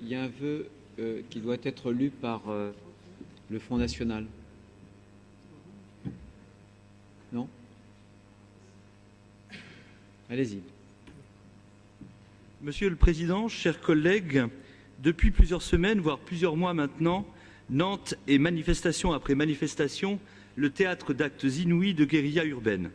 il y a un vœu qui doit être lu par le Front National. Non? Allez-y. Monsieur le Président, chers collègues, depuis plusieurs semaines, voire plusieurs mois maintenant, Nantes est, manifestation après manifestation, le théâtre d'actes inouïs de guérilla urbaine.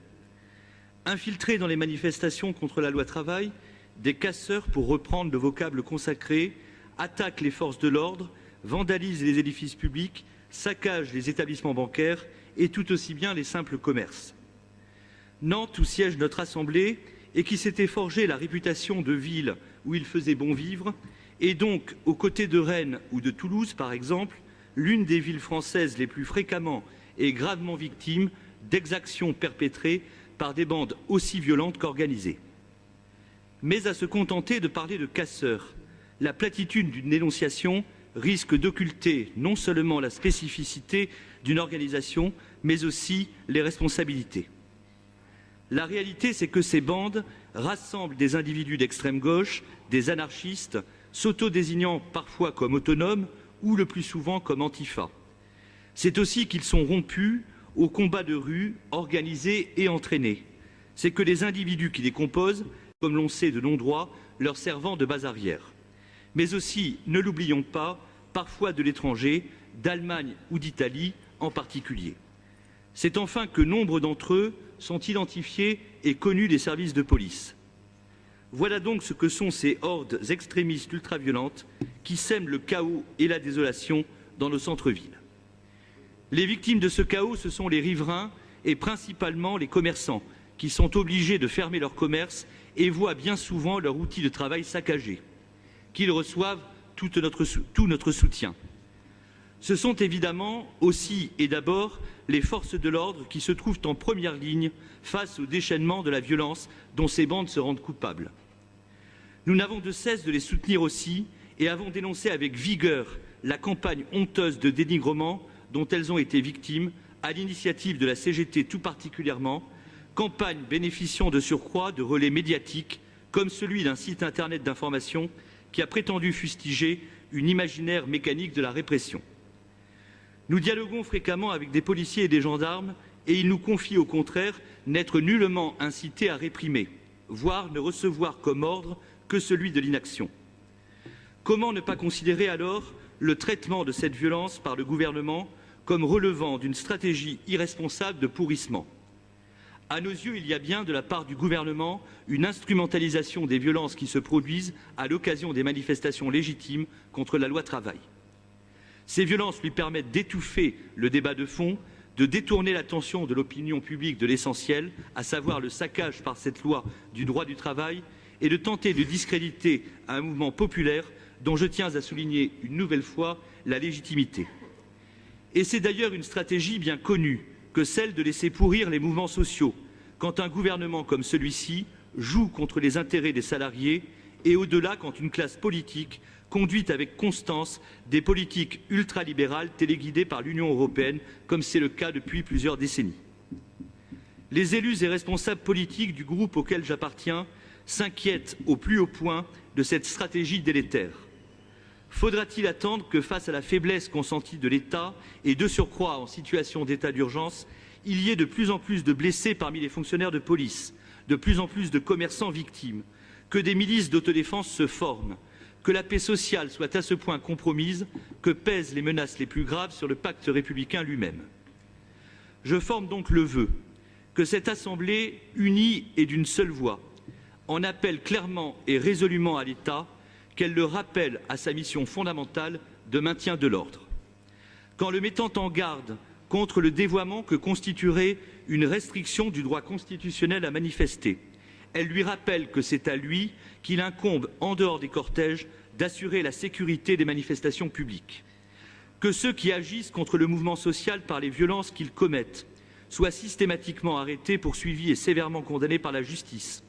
Infiltrés dans les manifestations contre la loi travail, des casseurs, pour reprendre le vocable consacré, attaquent les forces de l'ordre, vandalisent les édifices publics, saccagent les établissements bancaires et tout aussi bien les simples commerces. Nantes, où siège notre Assemblée, et qui s'était forgé la réputation de ville où il faisait bon vivre, est donc, aux côtés de Rennes ou de Toulouse par exemple, l'une des villes françaises les plus fréquemment et gravement victimes d'exactions perpétrées par des bandes aussi violentes qu'organisées. Mais à se contenter de parler de casseurs, la platitude d'une dénonciation risque d'occulter non seulement la spécificité d'une organisation, mais aussi les responsabilités. La réalité, c'est que ces bandes rassemblent des individus d'extrême gauche, des anarchistes, s'auto-désignant parfois comme autonomes ou le plus souvent comme antifa. C'est aussi qu'ils sont rompus aux combats de rue, organisés et entraînés. C'est que les individus qui les composent, comme l'on sait de non-droit, leur servant de base arrière. Mais aussi, ne l'oublions pas, parfois de l'étranger, d'Allemagne ou d'Italie en particulier. C'est enfin que nombre d'entre eux sont identifiés et connus des services de police. Voilà donc ce que sont ces hordes extrémistes ultraviolentes qui sèment le chaos et la désolation dans nos centres-villes. Les victimes de ce chaos, ce sont les riverains et principalement les commerçants qui sont obligés de fermer leur commerce et voient bien souvent leur outil de travail saccagé, qu'ils reçoivent tout notre soutien. Ce sont évidemment aussi et d'abord les forces de l'ordre qui se trouvent en première ligne face au déchaînement de la violence dont ces bandes se rendent coupables. Nous n'avons de cesse de les soutenir aussi et avons dénoncé avec vigueur la campagne honteuse de dénigrement dont elles ont été victimes, à l'initiative de la CGT tout particulièrement, campagne bénéficiant de surcroît de relais médiatiques comme celui d'un site internet d'information qui a prétendu fustiger une imaginaire mécanique de la répression. Nous dialoguons fréquemment avec des policiers et des gendarmes et ils nous confient au contraire n'être nullement incités à réprimer, voire ne recevoir comme ordre que celui de l'inaction. Comment ne pas considérer alors le traitement de cette violence par le gouvernement comme relevant d'une stratégie irresponsable de pourrissement? À nos yeux, il y a bien de la part du gouvernement une instrumentalisation des violences qui se produisent à l'occasion des manifestations légitimes contre la loi travail. Ces violences lui permettent d'étouffer le débat de fond, de détourner l'attention de l'opinion publique de l'essentiel, à savoir le saccage par cette loi du droit du travail, et de tenter de discréditer un mouvement populaire dont je tiens à souligner une nouvelle fois la légitimité. Et c'est d'ailleurs une stratégie bien connue que celle de laisser pourrir les mouvements sociaux, quand un gouvernement comme celui-ci joue contre les intérêts des salariés et au-delà quand une classe politique conduit avec constance des politiques ultralibérales téléguidées par l'Union européenne, comme c'est le cas depuis plusieurs décennies. Les élus et responsables politiques du groupe auquel j'appartiens s'inquiètent au plus haut point de cette stratégie délétère. Faudra-t-il attendre que, face à la faiblesse consentie de l'État et de surcroît en situation d'état d'urgence, il y ait de plus en plus de blessés parmi les fonctionnaires de police, de plus en plus de commerçants victimes, que des milices d'autodéfense se forment, que la paix sociale soit à ce point compromise que pèsent les menaces les plus graves sur le pacte républicain lui-même? Je forme donc le vœu que cette Assemblée, unie et d'une seule voix, en appelle clairement et résolument à l'État, qu'elle le rappelle à sa mission fondamentale de maintien de l'ordre. Qu'en le mettant en garde contre le dévoiement que constituerait une restriction du droit constitutionnel à manifester, elle lui rappelle que c'est à lui qu'il incombe, en dehors des cortèges, d'assurer la sécurité des manifestations publiques. Que ceux qui agissent contre le mouvement social par les violences qu'ils commettent soient systématiquement arrêtés, poursuivis et sévèrement condamnés par la justice.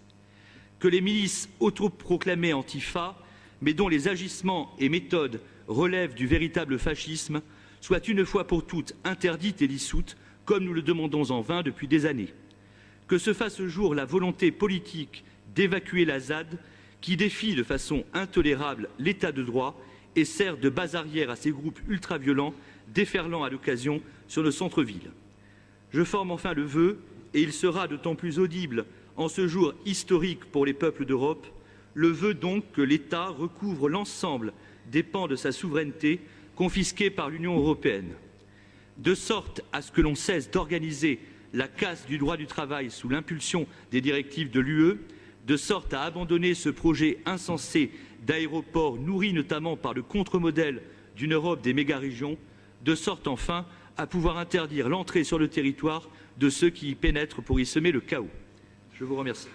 Que les milices autoproclamées Antifa, mais dont les agissements et méthodes relèvent du véritable fascisme, soient une fois pour toutes interdites et dissoutes, comme nous le demandons en vain depuis des années. Que se fasse jour la volonté politique d'évacuer la ZAD, qui défie de façon intolérable l'état de droit et sert de base arrière à ces groupes ultra-violents déferlant à l'occasion sur nos centres-villes. Je forme enfin le vœu, et il sera d'autant plus audible en ce jour historique pour les peuples d'Europe, le vœu donc que l'État recouvre l'ensemble des pans de sa souveraineté confisqués par l'Union européenne, de sorte à ce que l'on cesse d'organiser la casse du droit du travail sous l'impulsion des directives de l'UE, de sorte à abandonner ce projet insensé d'aéroport nourri notamment par le contre-modèle d'une Europe des méga-régions, de sorte enfin à pouvoir interdire l'entrée sur le territoire de ceux qui y pénètrent pour y semer le chaos. Je vous remercie.